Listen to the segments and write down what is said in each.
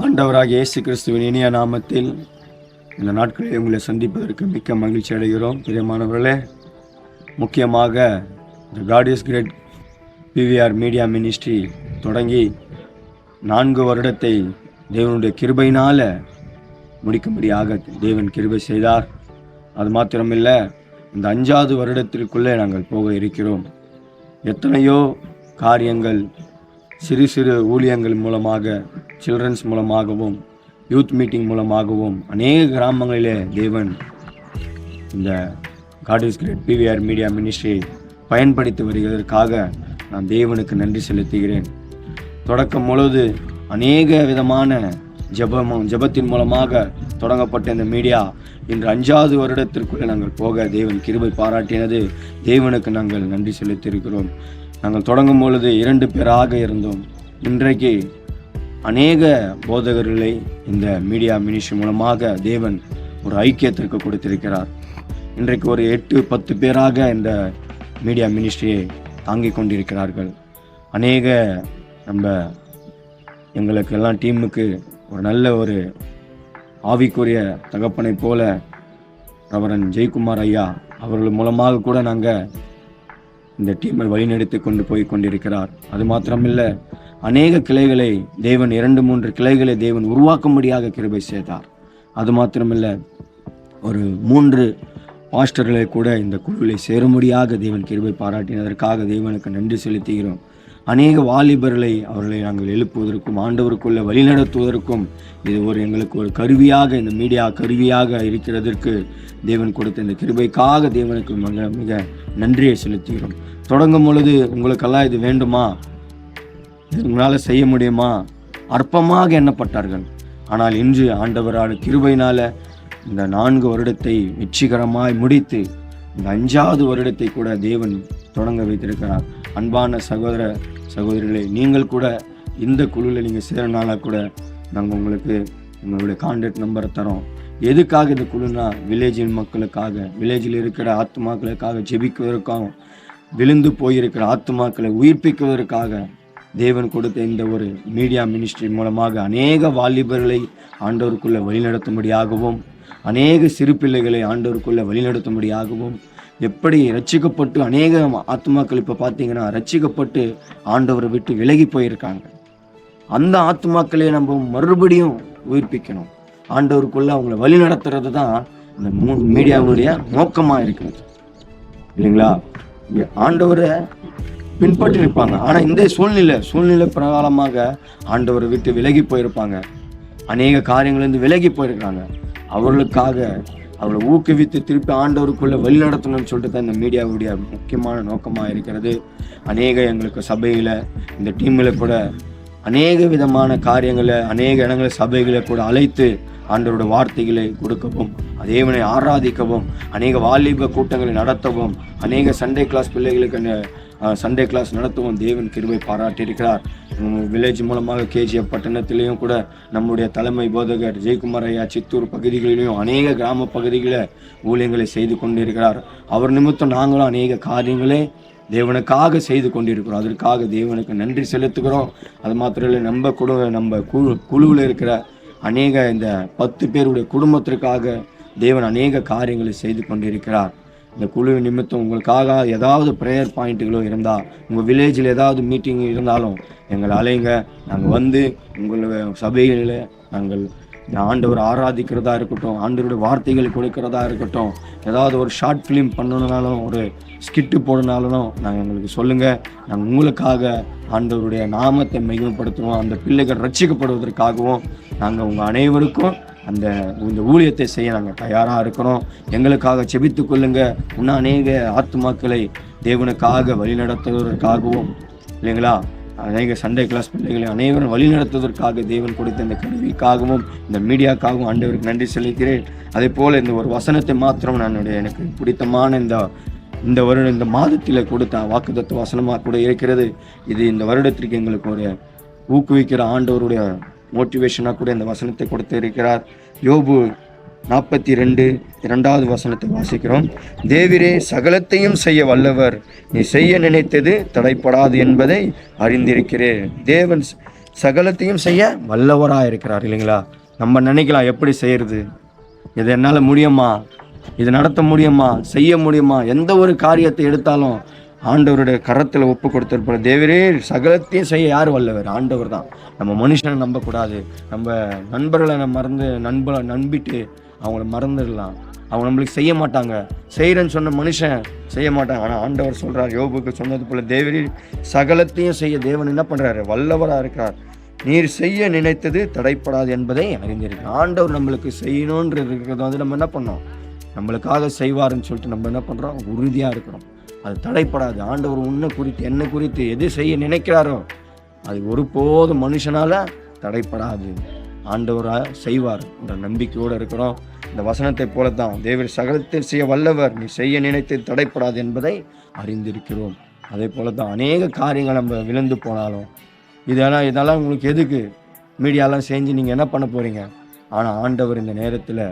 ஆண்டவராகிய இயேசு கிறிஸ்துவின் இனிய நாமத்தில் இந்த நாட்களில் உங்களை சந்திப்பதற்கு மிக்க மகிழ்ச்சி அடைகிறோம். பிரியமானவர்களே, முக்கியமாக இந்த God is great PVR media ministry தொடங்கி 4 வருடத்தை தேவனுடைய கிருபையினால் முடிக்கும்படியாக தேவன் கிருபை செய்தார். அது மாத்திரமில்லை, இந்த 5வது வருடத்திற்குள்ளே நாங்கள் போக இருக்கிறோம். எத்தனையோ காரியங்கள் சிறு சிறு ஊழியங்கள் மூலமாக, சில்ட்ரன்ஸ் மூலமாகவும், யூத் மீட்டிங் மூலமாகவும் அநேக கிராமங்களிலே தேவன் இந்த God is great PVR media மினிஸ்ட்ரியை பயன்படுத்தி வருவதற்காக நான் தேவனுக்கு நன்றி செலுத்துகிறேன். தொடக்கம் பொழுது அநேக விதமான ஜெபத்தின் மூலமாக தொடங்கப்பட்ட இந்த மீடியா இன்று 5வது வருடத்திற்குள்ளே நாங்கள் போக தேவன் கிருபை பாராட்டினது தேவனுக்கு நாங்கள் நன்றி செலுத்தியிருக்கிறோம். நாங்கள் தொடங்கும் பொழுது 2 பேராக இருந்தோம். இன்றைக்கு அநேக போதகர்களை இந்த மீடியா மினிஸ்ட்ரி மூலமாக தேவன் ஒரு ஐக்கியத்திற்கு கொடுத்திருக்கிறார். இன்றைக்கு ஒரு 8-10 பேராக இந்த மீடியா மினிஸ்ட்ரியை தாங்கிக் கொண்டிருக்கிறார்கள். அநேக எங்களுக்கெல்லாம் டீமுக்கு ஒரு நல்ல ஒரு ஆவிக்குரிய தகப்பனை போல ரெவரண்ட் ஜெயக்குமார் ஐயா அவர்கள் மூலமாக கூட நாங்கள் இந்த டீமை வழிநடத்தி கொண்டு போய் கொண்டிருக்கிறார். அது மாத்திரமில்லை, அநேக கிளைகளை தேவன் 2-3 கிளைகளை தேவன் உருவாக்கும்படியாக கிருபை செய்தார். அது மாத்திரமில்லை, ஒரு 3 பாஸ்டர்களை கூட இந்த குழுவில் சேரும்படியாக தேவன் கிருபை பாராட்டினதற்காக தேவனுக்கு நன்றி செலுத்துகிறோம். அநேக வாலிபர்களை அவர்களை நாங்கள் எழுப்புவதற்கும் ஆண்டவருக்குள்ளே வழிநடத்துவதற்கும் இது எங்களுக்கு ஒரு கருவியாக, இந்த மீடியா கருவியாக இருக்கிறதற்கு தேவன் கொடுத்த இந்த கிருபைக்காக தேவனுக்கு மிக மிக நன்றியை செலுத்துகிறோம். தொடங்கும் பொழுது உங்களுக்கெல்லாம் இது வேண்டுமா, உங்களால் செய்ய முடியுமா, அற்பமாக எண்ணப்பட்டார்கள். ஆனால் இன்று ஆண்டவரான கிருபையினால இந்த 4 வருடத்தை வெற்றிகரமாய் முடித்து இந்த 5வது வருடத்தை கூட தேவன் தொடங்க வைத்திருக்கிறார். அன்பான சகோதர சகோதரிகளை, நீங்கள் கூட இந்த குழுவில் நீங்கள் சேரனால கூட நாங்கள் உங்களுக்கு உங்களுடைய கான்டாக்ட் நம்பரை தரோம். எதுக்காக இந்த குழுனா, வில்லேஜின் மக்களுக்காக, வில்லேஜில் இருக்கிற ஆத்துமாக்களுக்காக ஜெபிக்குவதற்காக, விழுந்து போயிருக்கிற ஆத்துமாக்களை உயிர்ப்பிக்குவதற்காக தேவன் கொடுத்த இந்த ஒரு மீடியா மினிஸ்ட்ரி மூலமாக அநேக வாலிபர்களை ஆண்டவருக்குள்ளே வழிநடத்தும்படியாகவும், அநேக சிறு பிள்ளைகளை ஆண்டவருக்குள்ளே வழிநடத்தும்படியாகவும், எப்படி ரட்சிக்கப்பட்டு அநேக ஆத்துமாக்கள் இப்போ பார்த்தீங்கன்னா ரட்சிக்கப்பட்டு ஆண்டவரை விட்டு விலகி போயிருக்காங்க. அந்த ஆத்துமாக்களை நம்ம மறுபடியும் உயிர்ப்பிக்கணும். ஆண்டவருக்குள்ளே அவங்களை வழி நடத்துறது தான் இந்த மீடியாவுடைய நோக்கமாக இருக்கிறது, இல்லைங்களா? ஆண்டவரை பின்பற்றி இருப்பாங்க, ஆனால் இந்த சூழ்நிலை பிரகாரமாக ஆண்டவரை விட்டு விலகி போயிருப்பாங்க, அநேக காரியங்கள்லேருந்து விலகி போயிருக்காங்க. அவர்களுக்காக அவளை ஊக்குவித்து திருப்பி ஆண்டவருக்குள்ளே வழி நடத்தணும்னு சொல்லிட்டு தான் இந்த மீடியாவுடைய முக்கியமான நோக்கமாக இருக்கிறது. அநேக எங்களுக்கு சபையில், இந்த டீமில் கூட அநேக விதமான காரியங்களை, அநேக இடங்களை சபைகளை கூட அழைத்து ஆண்டவருடைய வார்த்தைகளை கொடுக்கவும், தேவனை ஆராதிக்கவும், அநேக வாலிப கூட்டங்களை நடத்தவும், அநேக சண்டே கிளாஸ் பிள்ளைகளுக்கு சண்டே கிளாஸ் நடத்தவும் தேவன் கிருபை பாராட்டியிருக்கிறார். வில்லேஜ் மூலமாக கேஜிஎஃப் பட்டணத்திலையும் கூட நம்முடைய தலைமை போதகர் ஜெயக்குமார் ஐயா சித்தூர் பகுதிகளிலும் அநேக கிராம பகுதிகளில் ஊழியங்களை செய்து கொண்டிருக்கிறார். அவர் நிமித்தம் நாங்களும் அநேக காரியங்களே தேவனுக்காக செய்து கொண்டிருக்கிறோம். அதற்காக தேவனுக்கு நன்றி செலுத்துகிறோம். அது மாத்திரம் இல்லை, நம்ம குழுவில் இருக்கிற அநேக இந்த 10 பேருடைய குடும்பத்திற்காக தேவன் அநேக காரியங்களை செய்து கொண்டிருக்கிறார். இந்த குழு நிமித்தம் உங்களுக்காக ஏதாவது ப்ரேயர் பாயிண்ட்டுகளோ இருந்தால், உங்கள் வில்லேஜில் ஏதாவது மீட்டிங் இருந்தாலும் எங்களை அலைங்க. நாங்கள் வந்து உங்களுடைய சபைகளில் நாங்கள் ஆண்டவர் ஆராதிக்கிறதா இருக்கட்டும், ஆண்டவருடைய வார்த்தைகள் கொடுக்கிறதா இருக்கட்டும், ஏதாவது ஒரு ஷார்ட் ஃபிலிம் பண்ணணுன்னாலும், ஒரு ஸ்கிட்டு போடனாலும் நாங்கள் எங்களுக்கு சொல்லுங்கள். நாங்கள் உங்களுக்காக ஆண்டவருடைய நாமத்தை மகிமைப்படுத்துவோம். அந்த பிள்ளைகள் ரட்சிக்கப்படுவதற்காகவும் நாங்கள் உங்கள் அனைவருக்கும் இந்த ஊழியத்தை செய்ய நாங்கள் தயாராக இருக்கிறோம். எங்களுக்காக செபித்து கொள்ளுங்க. இன்னும் அநேக ஆத்துமாக்களை தேவனுக்காக வழிநடத்துவதற்காகவும், இல்லைங்களா, அநேக சண்டே கிளாஸ் பிள்ளைகளை அனைவரும் வழிநடத்துவதற்காக தேவன் கொடுத்த இந்த கருவிக்காகவும் இந்த மீடியாக்காகவும் ஆண்டவருக்கு நன்றி செலுத்துகிறேன். அதே போல் இந்த ஒரு வசனத்தை மாத்திரம் எனக்கு பிடித்தமான இந்த வருடம், இந்த மாதத்தில் கொடுத்த வாக்குத்தத்த வசனமாக கூட இருக்கிறது. இது இந்த வருடத்திற்கு எங்களுக்கு ஒரு ஊக்குவிக்கிற ஆண்டவருடைய மோட்டிவேஷனாக கூட இந்த வசனத்தை கொடுத்து இருக்கிறார். யோபு 42 வசனத்தை வாசிக்கிறோம். தேவரே சகலத்தையும் செய்ய வல்லவர், நீ செய்ய நினைத்தது தடைப்படாது என்பதை அறிந்திருக்கிறேன். தேவன் சகலத்தையும் செய்ய வல்லவராக இருக்கிறார் இல்லைங்களா? நம்ம நினைக்கலாம் எப்படி செய்யறது, இது என்னால் முடியுமா, இது நடத்த முடியுமா, செய்ய முடியுமா? எந்த ஒரு காரியத்தை எடுத்தாலும் ஆண்டவருடைய கரத்தில் ஒப்பு கொடுத்திருப்போம். தேவரே சகலத்தையும் செய்ய யார் வல்லவர்? ஆண்டவர் தான். நம்ம மனுஷனை நம்பக்கூடாது. நம்ம நண்பர்களை நம்பிட்டு அவங்கள மறந்துடலாம். அவங்க நம்மளுக்கு செய்ய மாட்டாங்க. செய்கிறேன்னு சொன்ன மனுஷன் செய்ய மாட்டாங்க. ஆனால் ஆண்டவர் சொல்கிறார், யோபுக்கு சொன்னது போல தேவரே சகலத்தையும் செய்ய தேவன் என்ன பண்ணுறாரு? வல்லவராக இருக்கிறார். நீர் செய்ய நினைத்தது தடைப்படாது என்பதை அறிந்திருக்கு. ஆண்டவர் நம்மளுக்கு செய்யணுன்ற இருக்கிறத நம்ம என்ன பண்ணோம்? நம்மளுக்காக செய்வாருன்னு சொல்லிட்டு நம்ம என்ன பண்ணுறோம்? உறுதியாக இருக்கிறோம். அது தடைப்படாது. ஆண்டவர் உன்னை குறித்து என்னை குறித்து எது செய்ய நினைக்கிறாரோ அது ஒருபோதும் மனுஷனால் தடைப்படாது. ஆண்டவராக செய்வார் என்ற நம்பிக்கையோடு இருக்கிறோம். இந்த வசனத்தை போலத்தான் தேவர் சகலத்தை செய்ய வல்லவர், நீ செய்ய நினைத்து தடைப்படாது என்பதை அறிந்திருக்கிறோம். அதே போல தான் அநேக காரியங்கள் நம்ம விழுந்து போனாலும் இதெல்லாம் உங்களுக்கு எதுக்கு மீடியாலாம் செஞ்சு நீங்கள் என்ன பண்ண போகிறீங்க? ஆனால் ஆண்டவர் இந்த நேரத்தில்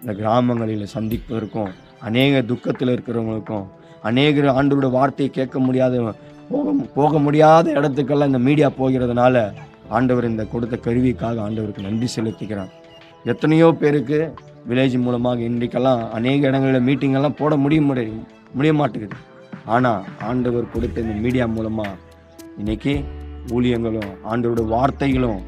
இந்த கிராமங்களில் சந்திப்பதற்கும் அநேக துக்கத்தில் இருக்கிறவங்களுக்கும் அநேகர் ஆண்டவரோட வார்த்தையை கேட்க முடியாத போக முடியாத இடத்துக்கெல்லாம் இந்த மீடியா போகிறதுனால ஆண்டவர் இந்த கொடுத்த கருவிக்காக ஆண்டவருக்கு நன்றி செலுத்திக்கிறார். எத்தனையோ பேருக்கு வில்லேஜ் மூலமாக இன்றைக்கெல்லாம் அநேக இடங்களில் மீட்டிங்கெல்லாம் போட முடிய மாட்டேங்குது. ஆனால் ஆண்டவர் கொடுத்த இந்த மீடியா மூலமாக இன்னைக்கு ஊழியங்களும் ஆண்டவரோட வார்த்தைகளும்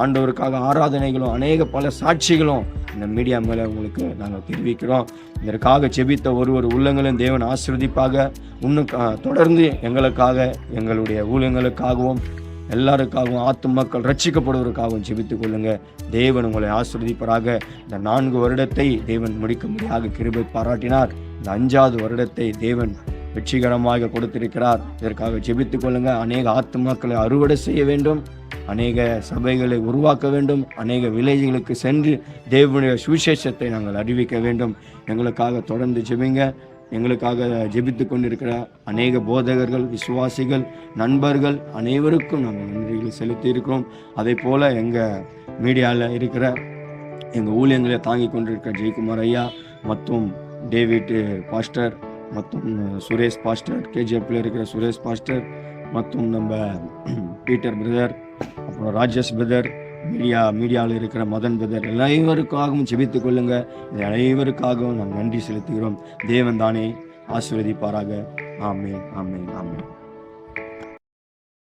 ஆண்டவருக்காக ஆராதனைகளும் அநேக பல சாட்சிகளும் இந்த மீடியா மேலே உங்களுக்கு நாங்கள் தெரிவிக்கிறோம். இதற்காக செபித்த ஒரு உள்ளங்களும் தேவன் ஆசீர்வதிப்பாக. இன்னும் தொடர்ந்து எங்களுக்காக, எங்களுடைய ஊழியங்களுக்காகவும், எல்லாருக்காகவும், ஆத்துமக்கள் ரட்சிக்கப்படுவதற்காகவும் செபித்துக் கொள்ளுங்க. தேவன் உங்களை ஆசீர்வதிப்பாராக. இந்த 4 வருடத்தை தேவன் முடிக்கும்படியாக கிருபை பாராட்டினார். இந்த 5வது வருடத்தை தேவன் வெற்றிகரமாக கொடுத்திருக்கிறார். இதற்காக ஜெபித்துக் கொள்ளுங்க. அநேக ஆத்துமாக்களை அறுவடை செய்ய வேண்டும், அநேக சபைகளை உருவாக்க வேண்டும், அநேக வில்லேஜ்களுக்கு சென்று தேவனுடைய சுவிசேஷத்தை நாங்கள் அறிவிக்க வேண்டும். எங்களுக்காக தொடர்ந்து ஜெபிங்க. எங்களுக்காக ஜெபித்து கொண்டிருக்கிற அநேக போதகர்கள், விசுவாசிகள், நண்பர்கள் அனைவருக்கும் நாங்கள் நன்றிகளை செலுத்தி இருக்கிறோம். அதே போல் எங்கள் மீடியாவில் இருக்கிற எங்கள் ஊழியங்களை தாங்கி கொண்டிருக்கிற ஜெயக்குமார் ஐயா மற்றும் டேவிட் பாஸ்டர் மற்றும் சுரேஷ் பாஸ்டர், கேஜிஎஃப்ல இருக்கிற சுரேஷ் பாஸ்டர் மற்றும் நம்ம பீட்டர் பிரதர், அப்புறம் ராஜேஷ் பிரதர், மீடியாவில் இருக்கிற மதன் பிரதர், அனைவருக்காகவும் ஜெபித்துக் கொள்ளுங்க. இது அனைவருக்காகவும் நாம் நன்றி செலுத்துகிறோம். தேவன் தானே ஆசீர்வதிப்பாராக. ஆமென், ஆமென், ஆமென்.